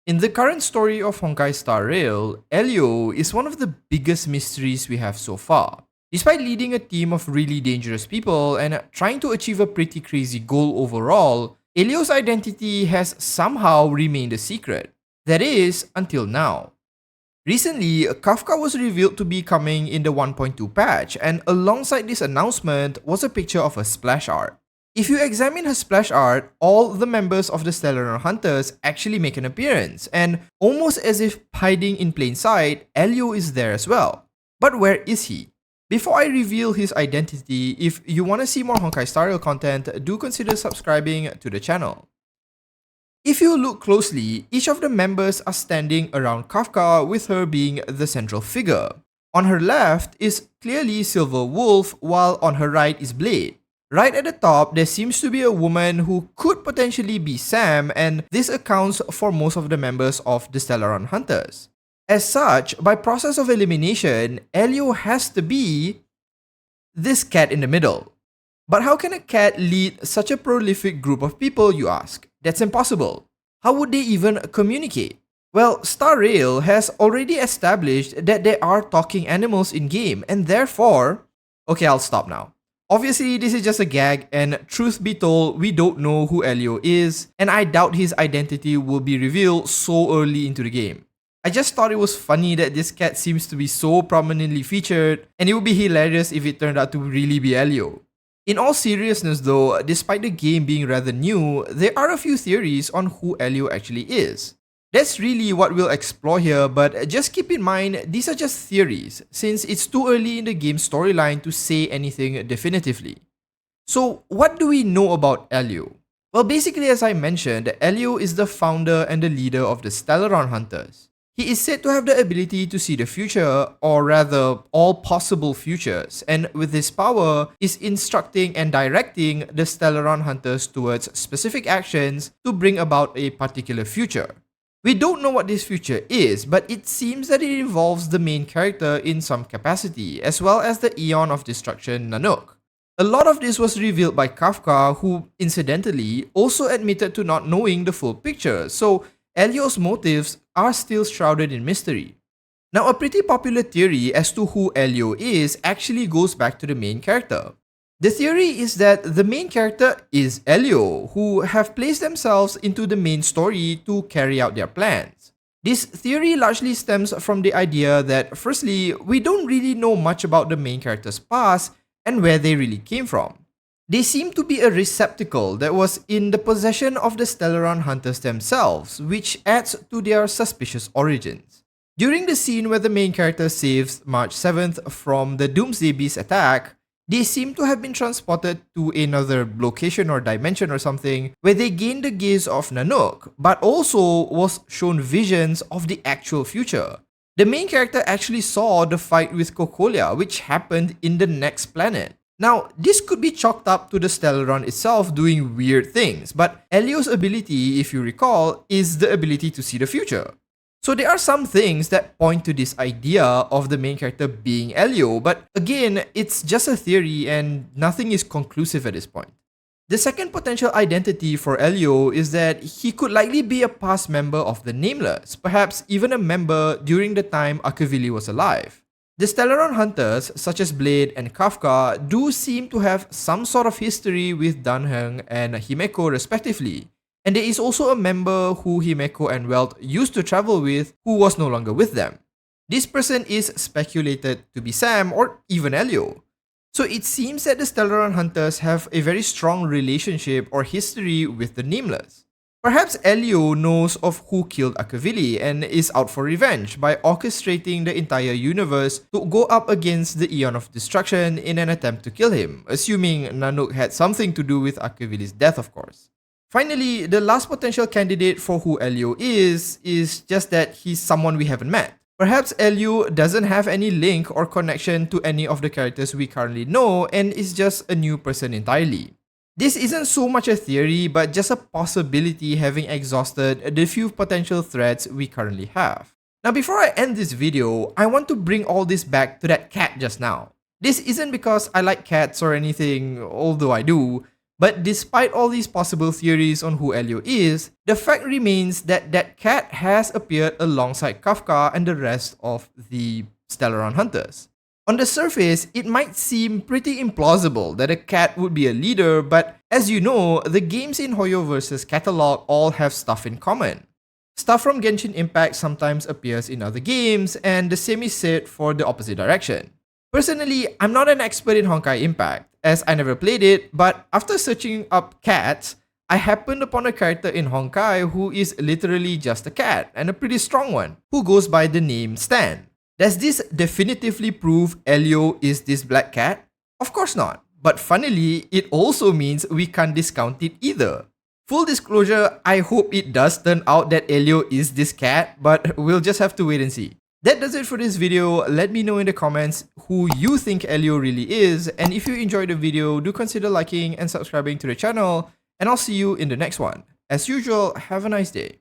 In the current story of Honkai Star Rail, Elio is one of the biggest mysteries we have so far. Despite leading a team of really dangerous people and trying to achieve a pretty crazy goal overall, Elio's identity has somehow remained a secret. That is, until now. Recently, Kafka was revealed to be coming in the 1.2 patch, and alongside this announcement was a picture of a splash art. If you examine her splash art, all the members of the stellaron hunters actually make an appearance, and almost as if hiding in plain sight, Elio is there as well. But where is he? Before I reveal his identity, if you want to see more Honkai Star Rail content, do consider subscribing to the channel. If you look closely, each of the members are standing around Kafka, with her being the central figure. On her left is clearly Silver Wolf, while on her right is Blade. Right at the top, there seems to be a woman who could potentially be Sam, and this accounts for most of the members of the Stellaron Hunters. As such, by process of elimination, Elio has to be this cat in the middle. But how can a cat lead such a prolific group of people, you ask? That's impossible. How would they even communicate? Well, Star Rail has already established that there are talking animals in-game, and therefore... Okay, I'll stop now. Obviously, this is just a gag, and truth be told, we don't know who Elio is, and I doubt his identity will be revealed so early into the game. I just thought it was funny that this cat seems to be so prominently featured, and it would be hilarious if it turned out to really be Elio. In all seriousness though, despite the game being rather new, there are a few theories on who Elio actually is. That's really what we'll explore here, but just keep in mind, these are just theories, since it's too early in the game's storyline to say anything definitively. So what do we know about Elio? Well, basically as I mentioned, Elio is the founder and the leader of the Stellaron Hunters. He is said to have the ability to see the future, or rather, all possible futures, and with this power, is instructing and directing the Stellaron Hunters towards specific actions to bring about a particular future. We don't know what this future is, but it seems that it involves the main character in some capacity, as well as the Eon of Destruction Nanook. A lot of this was revealed by Kafka, who, incidentally, also admitted to not knowing the full picture, so Elio's motives are still shrouded in mystery. Now, a pretty popular theory as to who Elio is actually goes back to the main character. The theory is that the main character is Elio, who have placed themselves into the main story to carry out their plans. This theory largely stems from the idea that, firstly, we don't really know much about the main character's past and where they really came from. They seem to be a receptacle that was in the possession of the Stellaron Hunters themselves, which adds to their suspicious origins. During the scene where the main character saves March 7th from the Doomsday Beast attack, they seem to have been transported to another location or dimension or something, where they gained the gaze of Nanook, but also was shown visions of the actual future. The main character actually saw the fight with Cocolia, which happened in the next planet. Now, this could be chalked up to the Stellaron itself doing weird things, but Elio's ability, if you recall, is the ability to see the future. So there are some things that point to this idea of the main character being Elio, but again, it's just a theory and nothing is conclusive at this point. The second potential identity for Elio is that he could likely be a past member of the Nameless, perhaps even a member during the time Akavili was alive. The Stellaron Hunters, such as Blade and Kafka, do seem to have some sort of history with Danheng and Himeko respectively. And there is also a member who Himeko and Welt used to travel with who was no longer with them. This person is speculated to be Sam or even Elio. So it seems that the Stellaron Hunters have a very strong relationship or history with the Nameless. Perhaps Elio knows of who killed Akavili and is out for revenge by orchestrating the entire universe to go up against the Eon of Destruction in an attempt to kill him, assuming Nanook had something to do with Akavili's death, of course. Finally, the last potential candidate for who Elio is just that he's someone we haven't met. Perhaps Elio doesn't have any link or connection to any of the characters we currently know and is just a new person entirely. This isn't so much a theory, but just a possibility having exhausted the few potential threads we currently have. Now, before I end this video, I want to bring all this back to that cat just now. This isn't because I like cats or anything, although I do, But despite all these possible theories on who Elio is, the fact remains that that cat has appeared alongside Kafka and the rest of the stellaron hunters. On the surface, it might seem pretty implausible that a cat would be a leader, but as you know, the games in Hoyoverse's catalog all have stuff in common. Stuff from Genshin Impact sometimes appears in other games, and the same is said for the opposite direction. Personally, I'm not an expert in Honkai Impact, as I never played it, but after searching up cats, I happened upon a character in Honkai who is literally just a cat, and a pretty strong one, who goes by the name Stan. Does this definitively prove Elio is this black cat? Of course not, but funnily, it also means we can't discount it either. Full disclosure, I hope it does turn out that Elio is this cat, but we'll just have to wait and see. That does it for this video. Let me know in the comments who you think Elio really is, and if you enjoyed the video, do consider liking and subscribing to the channel, and I'll see you in the next one. As usual, have a nice day.